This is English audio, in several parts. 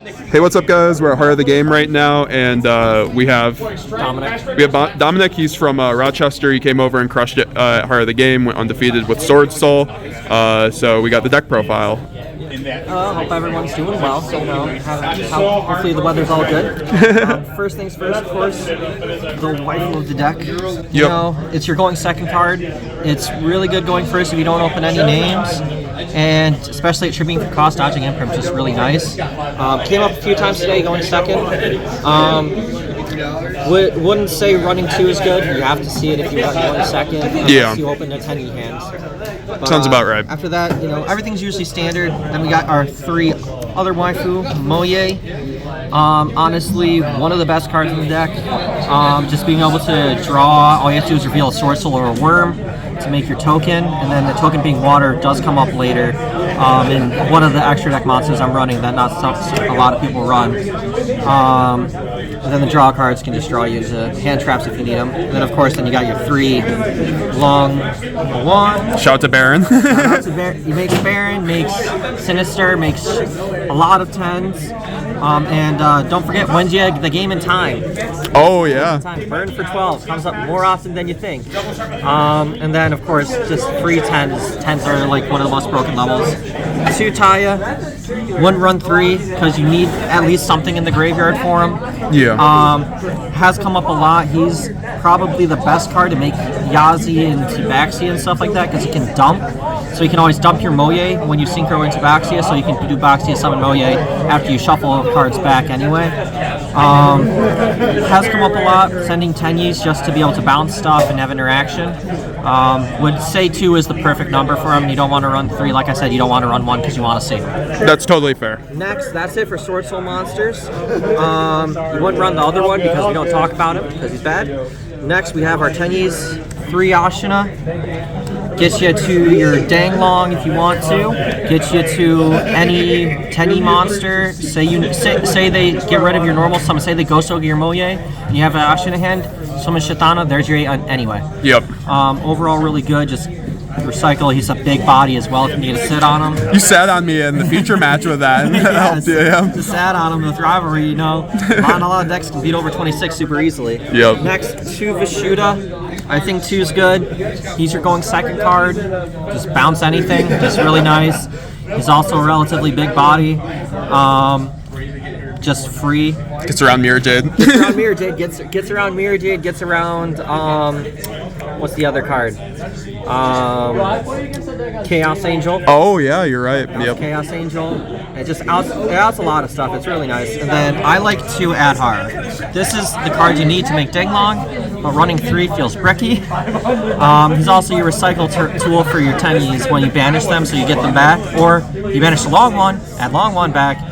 Hey, what's up, guys? We're at Heart of the Game right now, and we have Dominic. Dominic. He's from Rochester. He came over and crushed it at Heart of the Game, went undefeated with Swordsoul. So we got the deck profile. Hope everyone's doing well. Hopefully the weather's all good. First things first, of course, the wondeful of the deck. You know, it's your going second card. It's really good going first if you don't open any names. And especially attributing for cost, dodging imprint is just really nice. Came up a few times today going second. Wouldn't say running 2 is good. You have to see it if you run going second. Unless you open a 10E hands. But, sounds about right. After that, you know, everything's usually standard. Then we got our 3 other waifu, Moye. Honestly, one of the best cards in the deck. Just being able to draw, all you have to do is reveal a Swordsoul or a Worm to make your token, and then the token being water does come up later in one of the extra deck monsters I'm running that not a lot of people run. And then the draw cards can just draw you into hand traps if you need them. And then of course, then you got your 3 long 1. Shout out to Baron. He makes Baron, makes Sinister, makes a lot of 10s. And don't forget YuGiOh, the game in time. Oh yeah. Burn for 12 comes up more often than you think. And then of course just free 10s. 10s are like one of the most broken levels. 2 Taya, 1 run 3 because you need at least something in the graveyard for him. Yeah. Has come up a lot. He's probably the best card to make Yazi and Tabaxi and stuff like that because he can dump. So you can always dump your Moye when you synchro into Baxia, so you can do Baxia summon Moye after you shuffle cards back anyway. Has come up a lot, sending 10Es just to be able to bounce stuff and have interaction. Would say 2 is the perfect number for him. You don't want to run 3. Like I said, you don't want to run 1 because you want to save him. That's totally fair. Next, that's it for Swordsoul monsters. You wouldn't run the other one because we don't talk about him because he's bad. Next, we have our 10Es, 3 Ashina. Gets you to your Denglong if you want to. Gets you to any 10E monster. Say they get rid of your normal summon. Say they Ghost Ogre your Moye, and you have an Ashina hand. Summon Shitana. There's your 8 anyway. Yep. Overall, really good. Just recycle. He's a big body as well. If you need to sit on him. You sat on me in the feature match with that. And that helped you, yeah. Just sat on him with rivalry. You know, a lot of decks can beat over 26 super easily. Yep. Next, 2 Vishuda. I think 2 is good. He's your going second card. Just bounce anything. Just really nice. He's also a relatively big body. Just free. Gets around Mirror Jade. Gets around Mirror Jade. Gets around Mirror Jade. Gets around. What's the other card? Chaos Angel. Oh yeah, you're right. Yep. Chaos Angel. It just outs a lot of stuff. It's really nice. And then I like 2 Adhar. This is the card you need to make Denglong, but running 3 feels bricky. He's also your recycle tool for your 10Es when you banish them, so you get them back, or you banish the long one, add long one back.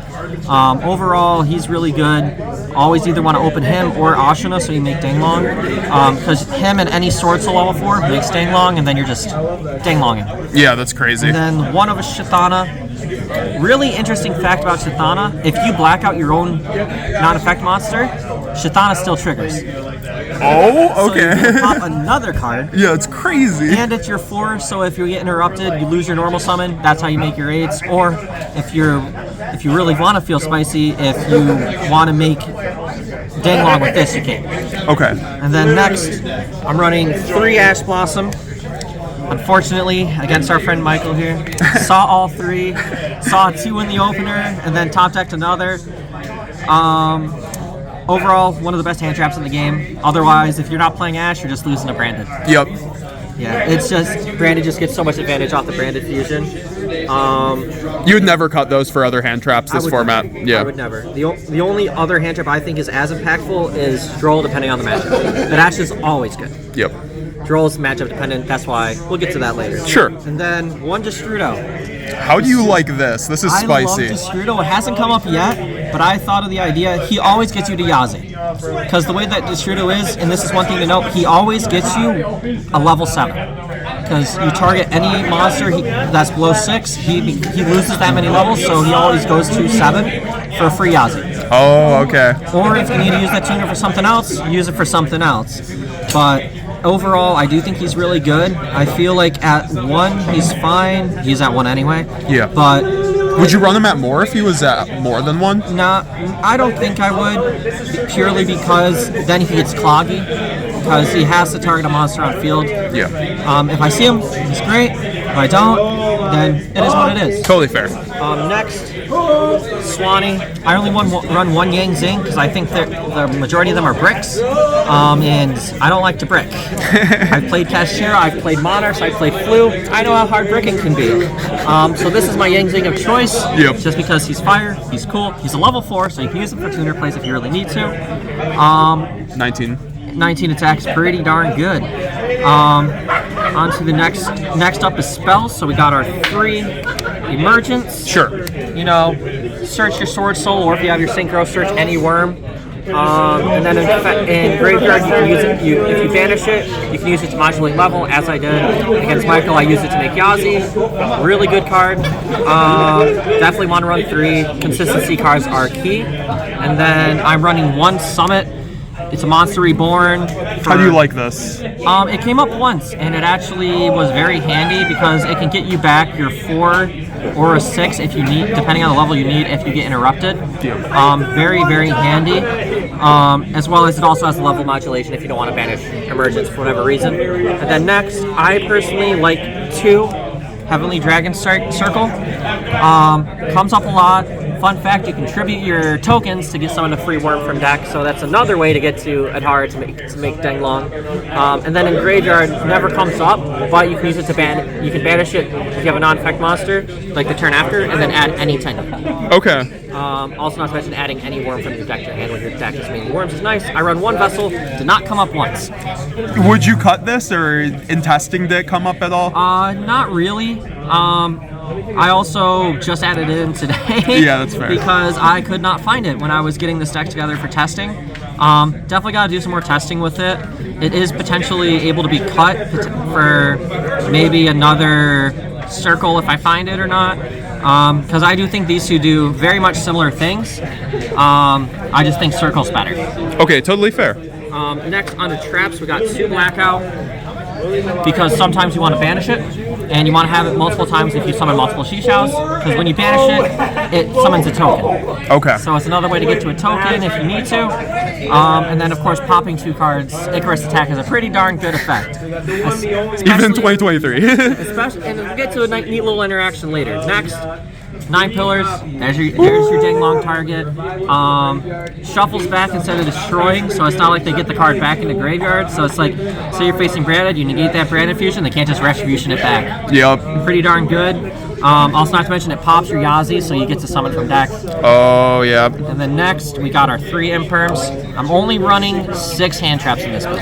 Overall, he's really good. Always either want to open him or Ashina, so you make Denglong. Because him and any Swordsoul level 4 makes Denglong, and then you're just Denglonging. Yeah, that's crazy. And then 1 of a Shitana. Really interesting fact about Shitana, if you black out your own non-effect monster, Shitana still triggers. Oh, okay. So you can pop another card. Yeah, it's crazy. And it's your 4, so if you get interrupted, you lose your normal summon. That's how you make your 8s. Or if you really want to feel spicy, if you want to make Denglong with this, you can. Okay. And then next, I'm running 3 Ash Blossom. Unfortunately, against our friend Michael here, saw all 3, saw 2 in the opener, and then top decked another. Overall, one of the best hand traps in the game. Otherwise, if you're not playing Ash, you're just losing to Branded. Yep. Yeah, it's just, Branded just gets so much advantage off the Branded fusion. You would never cut those for other hand traps this format. Never. Yeah. I would never. The only other hand trap I think is as impactful is Droll, depending on the matchup. But Ash is always good. Yep. Droll's matchup dependent, that's why. We'll get to that later. Sure. And then 1 Destrudo. How do you like this? This is spicy. I love Destrudo. It hasn't come up yet, but I thought of the idea. He always gets you to Yazi. Because the way that Destrudo is, and this is one thing to note, he always gets you a level 7. Because you target any monster that's below 6, he loses that many levels, so he always goes to 7 for a free Yazi. Oh, okay. Or if you need to use that tuner for something else, use it for something else. But overall, I do think he's really good. I feel like at 1, he's fine. He's at 1 anyway. Yeah. But Would you run him at more if he was at more than 1? Nah, I don't think I would, purely because then he gets cloggy, because he has to target a monster on field. Yeah. If I see him, he's great. If I don't, then it is what it is. Totally fair. Next, Swanee. I only run one Yang Zing because I think the majority of them are bricks, and I don't like to brick. I've played kashtira, I've played monarchs, I've played flu. I know how hard bricking can be. So this is my Yang Zing of choice. Yep. Just because he's fire, he's cool, he's a level 4, so you can use him for tuner plays if you really need to. 19 attacks, pretty darn good. On to the next up is spells. So we got our 3 emergents. Sure. You know, search your sword soul, or if you have your synchro, search any worm. And then in graveyard, you can use it. If you banish it, you can use it to modulate level, as I did against Michael. I used it to make Yazi. Really good card. Definitely want to run 3. Consistency cards are key. And then I'm running 1 summit. It's a Monster Reborn. How do you like this? It came up once, and it actually was very handy because it can get you back your 4 or a 6 if you need, depending on the level you need, if you get interrupted. Very, very handy. As well as it also has level modulation if you don't want to banish emergence for whatever reason. And then next, I personally like 2 Heavenly Dragon Circle. Comes up a lot. Fun fact, you contribute your tokens to get someone a free worm from deck, so that's another way to get to Adhara to make Denglong. And then in graveyard, never comes up, but you can use it to you can banish it if you have a non-effect monster, like the turn after, and then add any tiny. Okay. Also not to mention adding any worm from your deck to your hand when your deck is mainly worms is nice. I run 1 vessel, did not come up once. Would you cut this, or in testing did it come up at all? Not really. I also just added it in today. Yeah, that's fair. Because I could not find it when I was getting this deck together for testing. Definitely got to do some more testing with it. It is potentially able to be cut for maybe another circle if I find it or not. Because I do think these two do very much similar things. I just think circle's better. Okay, totally fair. Next on the traps, we got 2 blackout. Because sometimes you want to banish it, and you want to have it multiple times if you summon multiple Shishaos, because when you banish it, it summons a token. Okay. So it's another way to get to a token if you need to. And then, of course, popping 2 cards, Icarus Attack is a pretty darn good effect. Even in 2023. Especially, and we'll get to a neat little interaction later. Next, 9 pillars. There's your Denglong target. Shuffles back instead of destroying, so it's not like they get the card back in the graveyard. So it's like, say you're facing Branded, you negate that Branded fusion, they can't just Retribution it back. Yep. Pretty darn good. Also, not to mention, it pops your Yazi, so you get to summon from deck. Oh, yeah. And then next, we got our 3 Imperms. I'm only running 6 hand traps in this build.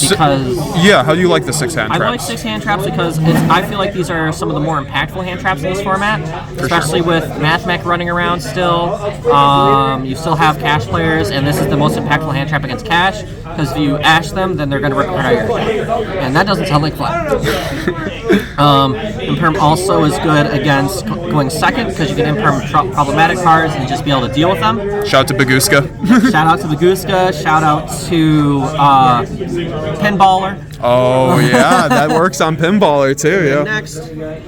Because... Yeah, how do you like the 6 hand traps? I like 6 hand traps because I feel like these are some of the more impactful hand traps in this format. Especially with MathMech running around still. You still have Cash players, and this is the most impactful hand trap against Cash. Because if you Ash them, then they're going to rip apart your deck. And that doesn't sound like fun. Imperm also is good against going second, because you can Imperm problematic cards and just be able to deal with them. Shout out to Baguska. Shout out to Baguska. Shout out to Pinballer. Oh, yeah, that works on Pinballer too, yeah. Next,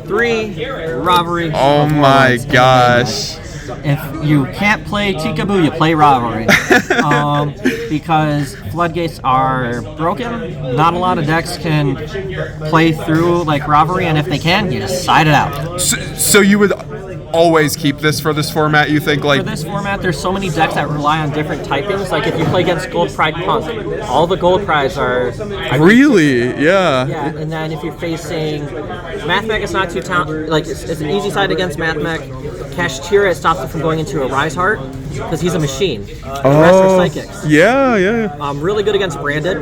3, Robbery. Oh my gosh. If you can't play Tikaboo, you play Rivalry. Because floodgates are broken. Not a lot of decks can play through like Rivalry, and if they can, you just side it out. So you would always keep this for this format, you think? Like, for this format, there's so many decks that rely on different typings. Like if you play against Gold Pride Punk, all the Gold Prides are... Really? Yeah. Yeah, and then if you're facing... MathMech is not too like it's an easy side against MathMech. Kashtira, it stops it from going into a Rise Heart, because he's a machine. The rest are psychics. Yeah. Really good against Branded.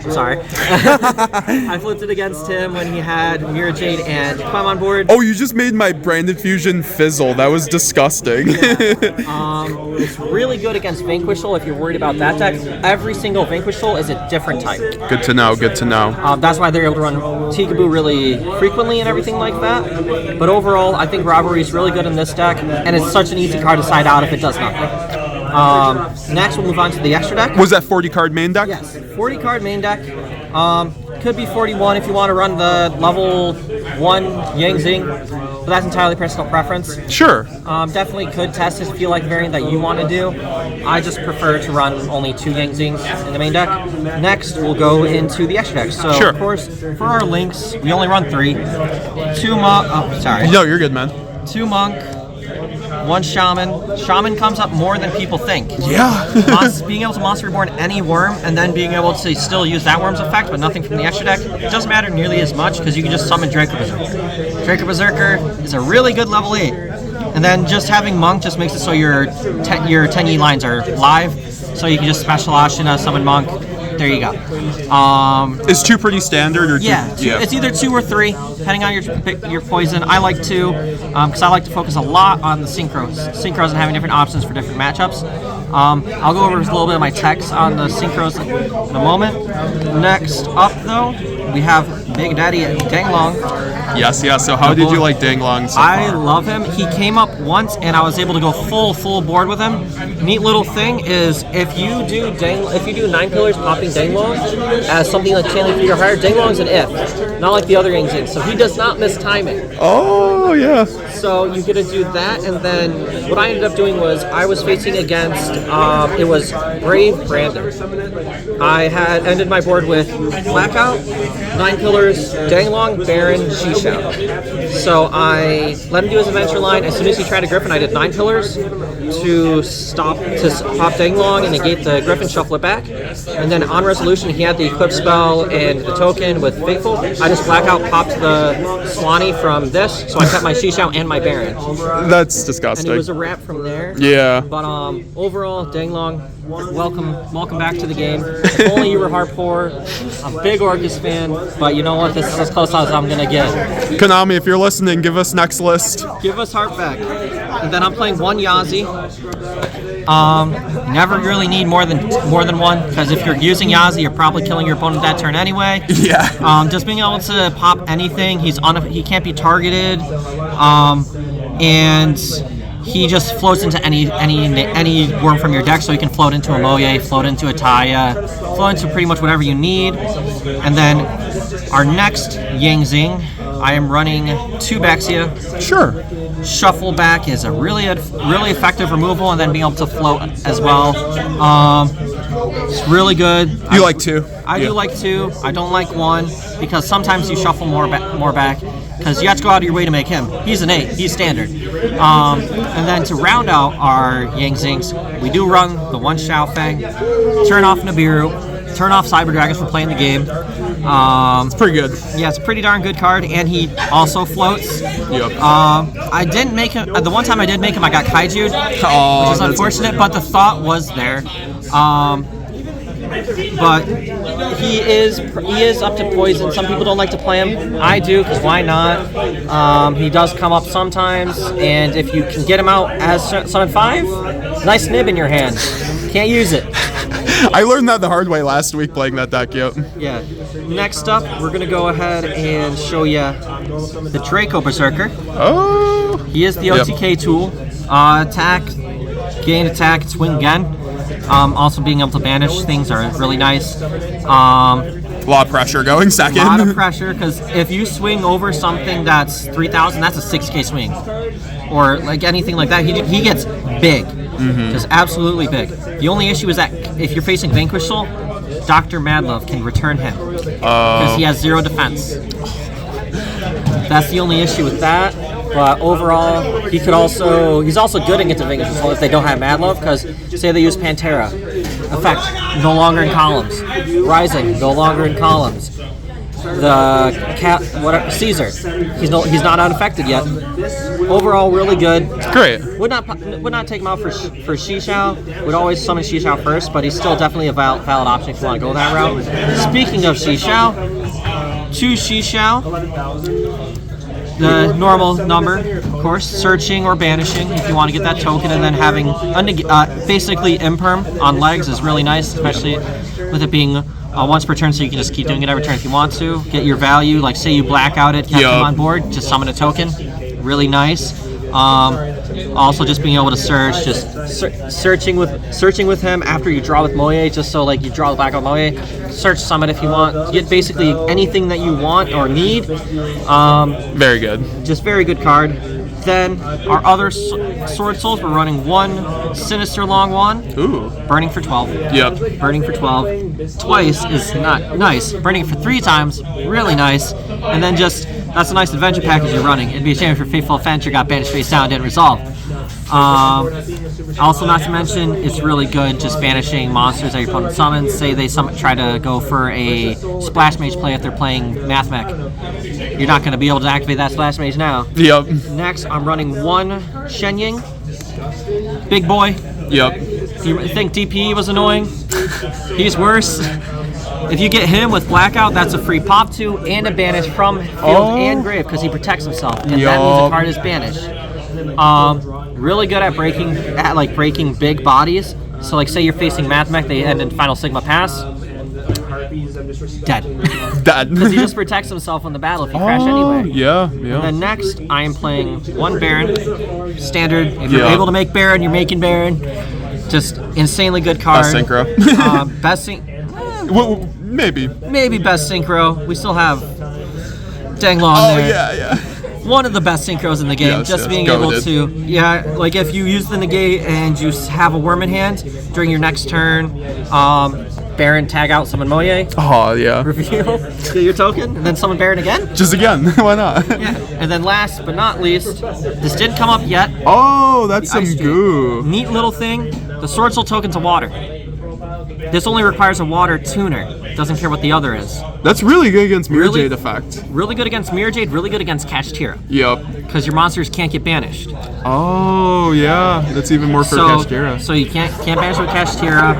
I'm sorry. I flipped it against him when he had Mirror Jade and Clem on board. Oh, you just made my Branded Fusion fizzle. That was disgusting. Yeah. It's really good against Vanquishal if you're worried about that deck. Every single Vanquishal is a different type. Good to know, good to know. That's why they're able to run Tikaboo really frequently and everything like that. But overall, I think Robbery is really good in this deck, and it's such an easy card to side out if it does nothing. Next, we'll move on to the extra deck. Was that 40 card main deck? Yes, 40 card main deck. could be 41 if you want to run the level 1 Yang Zing, but that's entirely personal preference. Sure. Definitely could test if you feel like the variant that you want to do. I just prefer to run only 2 Yang Zings in the main deck. Next, we'll go into the extra deck. So, sure. Of course, for our links, we only run 3. 2 monk. Oh, sorry. No, you're good, man. 2 monk. 1 shaman. Shaman comes up more than people think. Yeah. Being able to monster reborn any worm and then being able to still use that worm's effect, but nothing from the extra deck, it doesn't matter nearly as much because you can just summon Draco Berserker. Draco Berserker is a really good level 8. And then just having monk just makes it so your 10E lines are live, so you can just special Ashina, summon monk. There you go. Is 2 pretty standard? Or yeah, it's either 2 or 3, depending on your poison. I like 2 because I like to focus a lot on the synchros and having different options for different matchups. I'll go over a little bit of my text on the synchros in a moment. Next up, though, we have Big Daddy Denglong. Yes. So how did you like Denglong so far? I love him. He came up once, and I was able to go full board with him. Neat little thing is if you do 9 pillars popping Denglong as something like channeling through your higher, Denglong's an if, not like the other Yang Zings. So he does not miss timing. Oh yeah. So you get to do that, and then what I ended up doing was I was facing against it was Brave Brandon. I had ended my board with Blackout, 9 pillars, Denglong, Baron, Shisha. So I let him do his adventure line. As soon as he tried a Griffin, I did 9 pillars to pop Denglong and negate the Griffin, shuffle it back. And then on resolution, he had the Equip spell and the token with Faithful. I just Blackout popped the Swanee from this, so I kept my Shisha and my Baron. That's disgusting. And it was a wrap from there. Yeah. But overall, Denglong, welcome back to the game. If only you were hardcore. I'm a big Orcus fan, but you know what? This is as close as I'm gonna get. Konami, if you're listening, give us next list. Give us Heartback. And then I'm playing 1 Yazi. Never really need more than 1, because if you're using Yazi, you're probably killing your opponent that turn anyway. Yeah. Just being able to pop anything, he can't be targeted, and he just floats into any worm from your deck, so you can float into a Moye, float into a Taya, float into pretty much whatever you need. And then our next Yang Zing, I am running 2 Baxia. Sure. Shuffle back is a really effective removal, and then being able to float as well. It's really good. You like 2? I do like 2. I don't like 1 because sometimes you shuffle more back because you have to go out of your way to make him. He's an 8. He's standard. And then to round out our Yang Zings, we do run the 1 Xiao Fang, turn off Nibiru, turn off Cyber Dragons for playing the game. It's pretty good. Yeah, it's a pretty darn good card, and he also floats. Yep. I didn't make him. The one time I did make him, I got Kaiju'd, which is unfortunate, but the thought was there. But he is up to poison. Some people don't like to play him. I do, because why not? He does come up sometimes, and if you can get him out as summon 5, nice nib in your hand. Can't use it. I learned that the hard way last week playing that deck, yep. Yeah. Next up, we're going to go ahead and show you the Draco Berserker. Oh! He is the OTK tool. Attack, gain attack, swing again. Also being able to banish things are really nice. A lot of pressure going second. A lot of pressure, because if you swing over something that's 3,000, that's a 6k swing. Or like anything like that, he gets big. Just absolutely big. The only issue is that if you're facing Vanquish Soul, Dr. Madlove can return him. Because he has 0 defense. That's the only issue with that. But overall, he's also good against Vanquish Soul if they don't have Madlove, because say they use Pantera. Effect, no longer in columns. Rising, no longer in columns. The Caesar, he's not unaffected yet. Overall, really good. Great. Would not take him out for Shishao. Would always summon Shishao first, but he's still definitely a valid option if you want to go that route. Speaking of Shishao, 2 Shishao. The normal number, of course, searching or banishing if you want to get that token, and then having basically imperm on legs is really nice, especially with it being once per turn, so you can just keep doing it every turn if you want to. Get your value, like say you blackout it, kept them on board, just summon a token. Really nice. Also, just being able to search, searching with him after you draw with Moye, just so like you draw the back of Moye, search summit if you want. You get basically anything that you want or need. Very good. Just very good card. Then our other Sword Souls, we're running one Sinister Long Wand. Ooh. Burning for 12. Yep. Burning for 12. Twice is not nice. Burning for 3 times, really nice. And then just, that's a nice adventure package you're running. It'd be a shame if your Faithful Adventure got banished face down and didn't resolve. Also, not to mention, it's really good just banishing monsters that your opponent summons. Say they try to go for a Splash Mage play if they're playing Math Mech. You're not going to be able to activate that Splash Mage now. Yep. Next, I'm running one Shenying. Big boy. Yep. If you think DPE was annoying, he's worse. If you get him with Blackout, that's a free pop 2 and a banish from field and grave because he protects himself, and that means a card is banished. Really good at breaking big bodies. So like say you're facing Math Mech, they end in Final Sigma Pass. Dead. Dead. Because he just protects himself in the battle if you crash anyway. Yeah. And then next, I am playing one Baron. Standard. If you're able to make Baron, you're making Baron. Just insanely good card. Best synchro. Best sync. Well, maybe. Maybe best synchro. We still have Denglong there. Yeah. One of the best synchros in the game. Being able to, like if you use the negate and you have a worm in hand during your next turn, Baron, tag out, summon Moye. Oh, yeah. Reveal, get your token, and then summon Baron again. Just again, why not? Yeah. And then last but not least, this didn't come up yet. Oh, that's some goo. Neat little thing. The Sword Soul token's a water. This only requires a water tuner. Doesn't care what the other is. That's really good against Mirror Jade effect. Really good against Mirror Jade, really good against kashtira. Yep. Because your monsters can't get banished. Oh, yeah. That's even more for kashtira. So you can't banish with kashtira.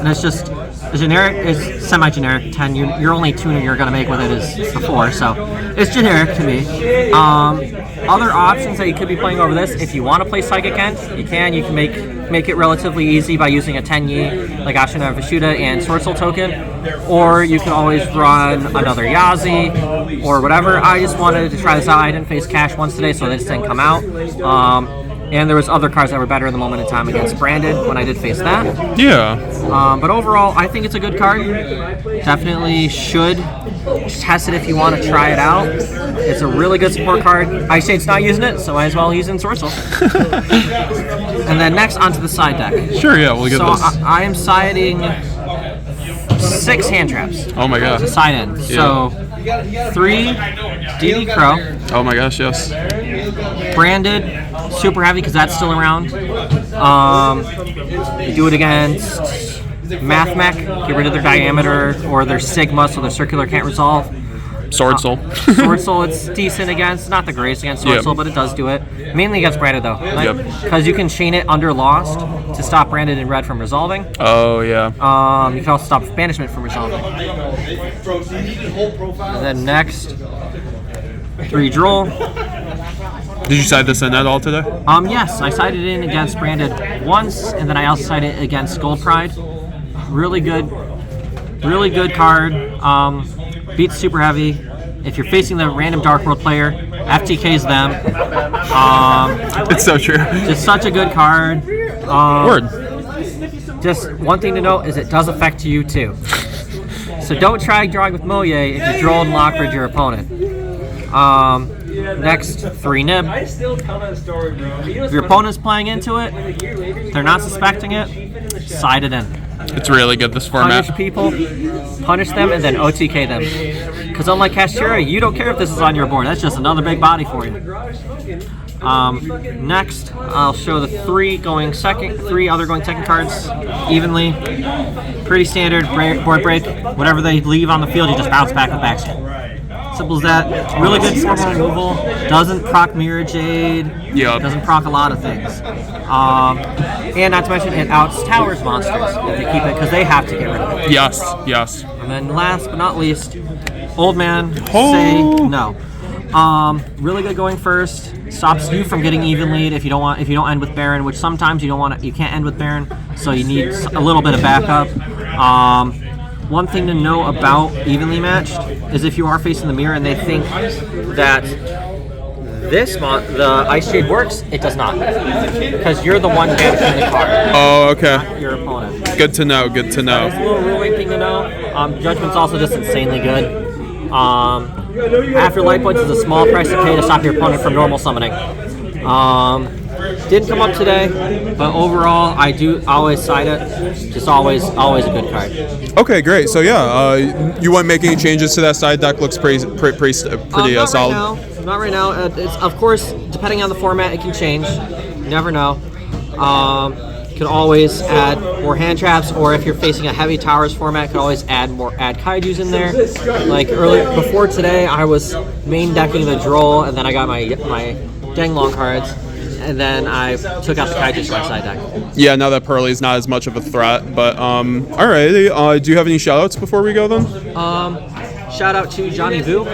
And it's just a generic, it's semi-generic 10. Your only tuner you're gonna make with it is the 4, so it's generic to me. Other options that you could be playing over this, if you want to play Psychic End, you can. You can make it relatively easy by using a 10 Yi, like Ashina Vishuddha and Sword Soul token, or you can always run another Yazi or whatever. I just wanted to try this out. I didn't face Cash once today, so this didn't come out. And there was other cards that were better in the moment in time against Branded when I did face that. Yeah. But overall, I think it's a good card. Definitely should test it if you want to try it out. It's a really good support card. Ice Shade's not using it, so might as well use it in Sword Soul. And then next, onto the side deck. Sure, yeah, we'll get this. So I am siding 6 hand traps. Oh my god. To side in. Yeah. So 3 DD Crow. Oh my gosh, yes. Branded, super heavy because that's still around. You do it against Math Mech, get rid of their diameter or their Sigma so their circular can't resolve. Sword Soul. Sword Soul, it's decent against, not the greatest against Sword Soul, but it does do it. Mainly against Branded though. Because you can chain it under Lost to stop Branded and Red from resolving. Oh yeah. You can also stop Banishment from resolving. And then next, 3 Droll. Did you side this in at all today? Yes, I sided in against Branded once, and then I also sided against Gold Pride. Really good card. Beats super heavy. If you're facing the random Dark World player, FTK's them. It's so true. Just such a good card. Word. Just one thing to note is it does affect you too. So don't try drawing with Moye if you droll and lockbridge your opponent. Next, 3 Nib. If your opponent's playing into it, they're not suspecting it, side it in. It's really good, this format. Punish people, punish them, and then OTK them. Because unlike kashtira, you don't care if this is on your board. That's just another big body for you. Next, I'll show the 3 other going second cards evenly. Pretty standard, board break. Whatever they leave on the field, you just bounce back with backstep. Simple as that. Really good formal removal. Doesn't proc Mirror Jade. Doesn't proc a lot of things. And not to mention, it outs Towers monsters if they keep it, because they have to get rid of it. Yes. And then last but not least, Old Man, say no. Really good going first. Stops you from getting even lead if you don't end with Baron, which sometimes you can't end with Baron, so you need a little bit of backup. One thing to know about evenly matched is if you are facing the mirror and they think that this month, the ice trade works. It does not, because you're the one banishing the card, Oh, okay. not your opponent. Good to know. Good to know. It's a little ruling thing to know. Judgment's also just insanely good. After life points is a small price to pay to stop your opponent from normal summoning. Didn't come up today, but overall, I do always side it. Just always a good card. Okay, great. So yeah, you wouldn't make any changes to that side deck. Looks pretty solid. Not right now. It's, of course, depending on the format, it can change. You never know. You can always add more hand traps, or if you're facing a heavy towers format, you can always add kaijus in there. Like before today, I was main decking the Droll, and then I got my Denglong cards, and then I took out the kaijus from my side deck. Yeah, now that purrely is not as much of a threat, but alrighty. Do you have any shoutouts before we go then? Shout out to Johnny Vu,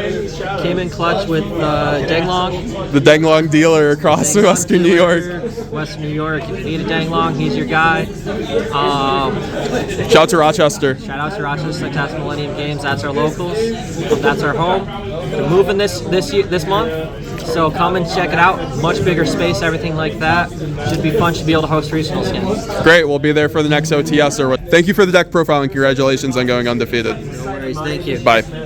came in clutch with Denglong. The Denglong dealer across Western New York. Western New York, if you need a Denglong, he's your guy. Shout out to Rochester. Shout out to Rochester, Success Millennium Games. That's our locals. That's our home. We're moving this month, so come and check it out. Much bigger space, everything like that. Should be fun. Should be able to host regionals again. Great. We'll be there for the next OTS or what. Thank you for the deck profile and congratulations on going undefeated. No worries. Thank you. Bye.